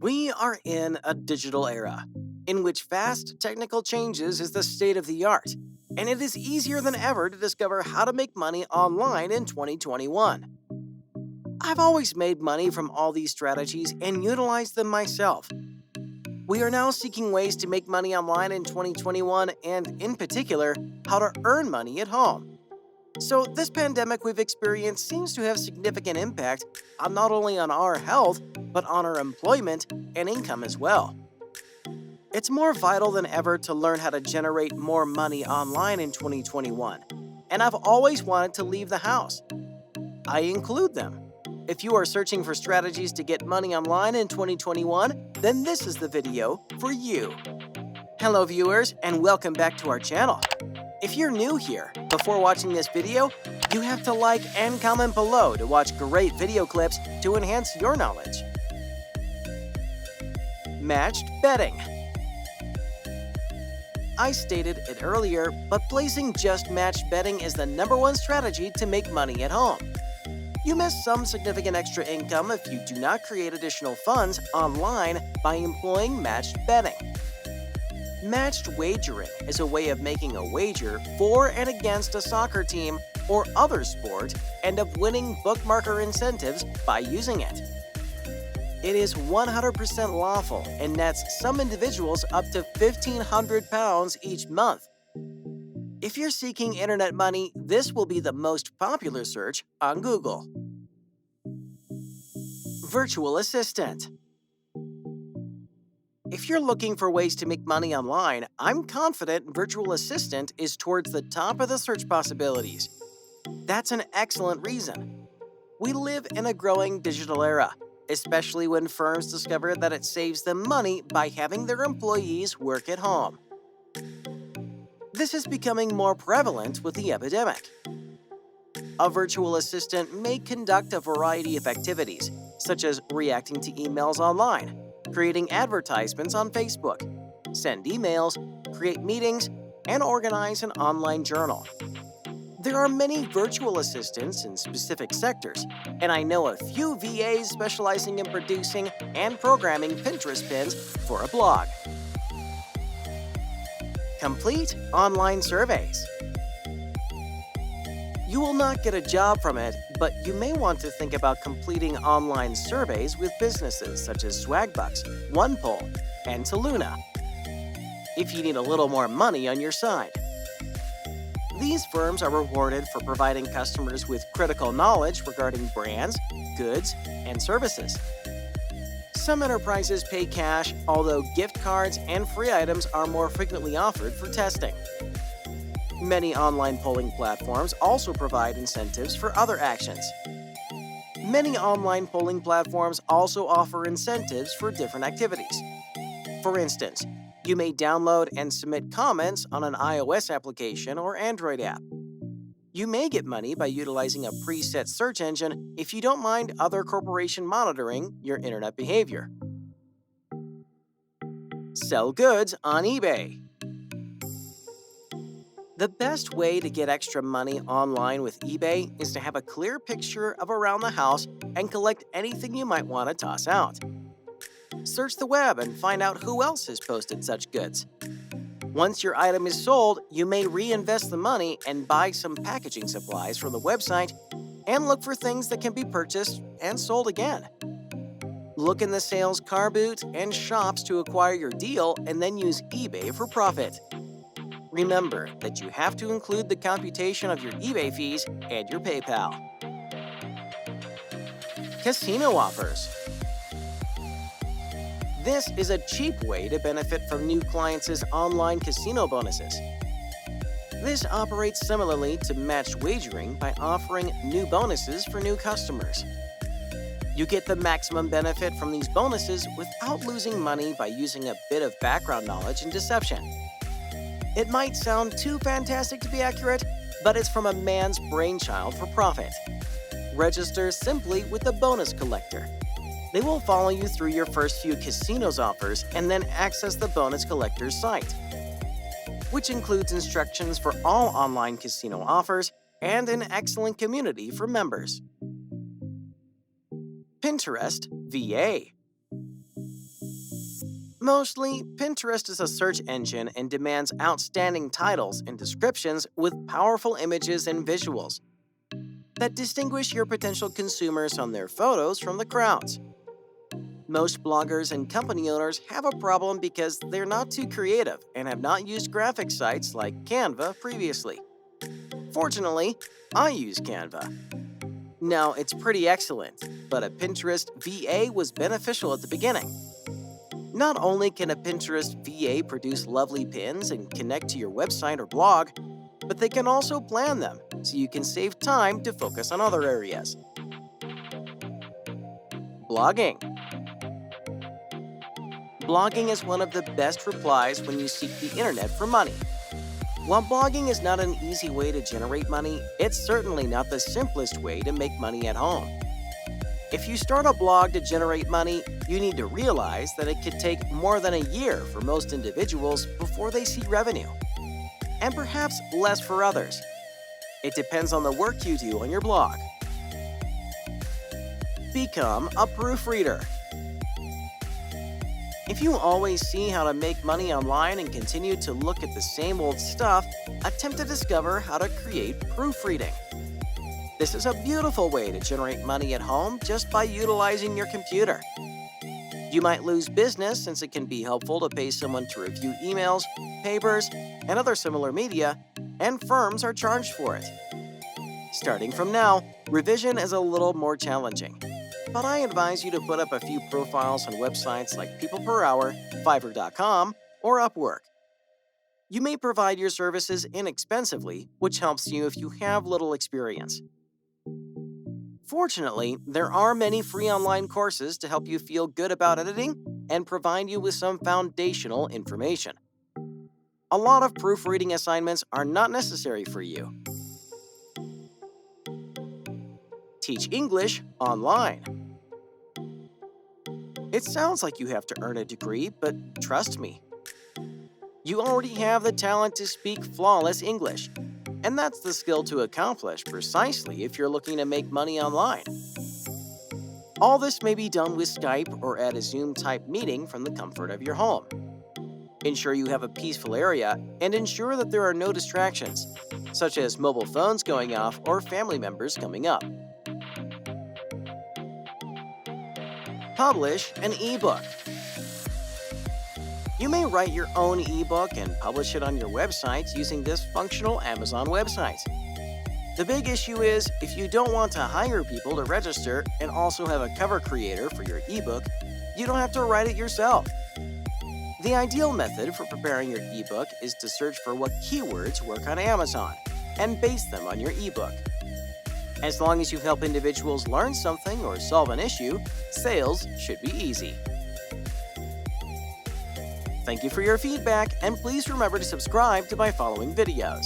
We are in a digital era in which fast technical changes is the state of the art, and it is easier than ever to discover how to make money online in 2021. I've always made money from all these strategies and utilized them myself. We are now seeking ways to make money online in 2021 and, in particular, how to earn money at home. So, this pandemic we've experienced seems to have significant impact on not only on our health, but on our employment and income as well. It's more vital than ever to learn how to generate more money online in 2021, and I've always wanted to leave the house. I include them. If you are searching for strategies to get money online in 2021, then this is the video for you. Hello viewers, and welcome back to our channel. If you're new here, before watching this video, you have to like and comment below to watch great video clips to enhance your knowledge. Matched betting. I stated it earlier, but placing just matched betting is the #1 strategy to make money at home. You miss some significant extra income if you do not create additional funds online by employing matched betting. Matched wagering is a way of making a wager for and against a soccer team or other sport and of winning bookmaker incentives by using it. It is 100% lawful and nets some individuals up to £1,500 each month. If you're seeking internet money, this will be the most popular search on Google. Virtual assistant. If you're looking for ways to make money online, I'm confident Virtual Assistant is towards the top of the search possibilities. That's an excellent reason. We live in a growing digital era, especially when firms discover that it saves them money by having their employees work at home. This is becoming more prevalent with the epidemic. A virtual assistant may conduct a variety of activities, such as reacting to emails online, creating advertisements on Facebook, send emails, create meetings, and organize an online journal. There are many virtual assistants in specific sectors, and I know a few VAs specializing in producing and programming Pinterest pins for a blog. Complete online surveys. You will not get a job from it, but you may want to think about completing online surveys with businesses such as Swagbucks, OnePoll, and Toluna, if you need a little more money on your side. These firms are rewarded for providing customers with critical knowledge regarding brands, goods, and services. Some enterprises pay cash, although gift cards and free items are more frequently offered for testing. Many online polling platforms also provide incentives for other actions. Many online polling platforms also offer incentives for different activities. For instance, you may download and submit comments on an iOS application or Android app. You may get money by utilizing a preset search engine if you don't mind other corporation monitoring your internet behavior. Sell goods on eBay. The best way to get extra money online with eBay is to have a clear picture of around the house and collect anything you might want to toss out. Search the web and find out who else has posted such goods. Once your item is sold, you may reinvest the money and buy some packaging supplies from the website and look for things that can be purchased and sold again. Look in the sales car boot and shops to acquire your deal and then use eBay for profit. Remember that you have to include the computation of your eBay fees and your PayPal. Casino offers. This is a cheap way to benefit from new clients' online casino bonuses. This operates similarly to matched wagering by offering new bonuses for new customers. You get the maximum benefit from these bonuses without losing money by using a bit of background knowledge and deception. It might sound too fantastic to be accurate, but it's from a man's brainchild for profit. Register simply with the bonus collector. They will follow you through your first few casinos offers and then access the bonus collector's site, which includes instructions for all online casino offers and an excellent community for members. Pinterest VA. Mostly, Pinterest is a search engine and demands outstanding titles and descriptions with powerful images and visuals that distinguish your potential consumers on their photos from the crowds. Most bloggers and company owners have a problem because they're not too creative and have not used graphic sites like Canva previously. Fortunately, I use Canva. Now, it's pretty excellent, but a Pinterest VA was beneficial at the beginning. Not only can a Pinterest VA produce lovely pins and connect to your website or blog, but they can also plan them so you can save time to focus on other areas. Blogging. Blogging is one of the best replies when you seek the internet for money. While blogging is not an easy way to generate money, it's certainly not the simplest way to make money at home. If you start a blog to generate money, you need to realize that it could take more than a year for most individuals before they see revenue, and perhaps less for others. It depends on the work you do on your blog. Become a proofreader. If you always see how to make money online and continue to look at the same old stuff, attempt to discover how to create proofreading. This is a beautiful way to generate money at home just by utilizing your computer. You might lose business since it can be helpful to pay someone to review emails, papers, and other similar media, and firms are charged for it. Starting from now, revision is a little more challenging, but I advise you to put up a few profiles on websites like People Per Hour, Fiverr.com, or Upwork. You may provide your services inexpensively, which helps you if you have little experience. Fortunately, there are many free online courses to help you feel good about editing and provide you with some foundational information. A lot of proofreading assignments are not necessary for you. Teach English online. It sounds like you have to earn a degree, but trust me, you already have the talent to speak flawless English, and that's the skill to accomplish precisely if you're looking to make money online. All this may be done with Skype or at a Zoom-type meeting from the comfort of your home. Ensure you have a peaceful area and ensure that there are no distractions, such as mobile phones going off or family members coming up. Publish an ebook. You may write your own ebook and publish it on your website using this functional Amazon website. The big issue is, if you don't want to hire people to register and also have a cover creator for your ebook, you don't have to write it yourself. The ideal method for preparing your ebook is to search for what keywords work on Amazon and base them on your ebook. As long as you help individuals learn something or solve an issue, sales should be easy. Thank you for your feedback, and please remember to subscribe to my following videos.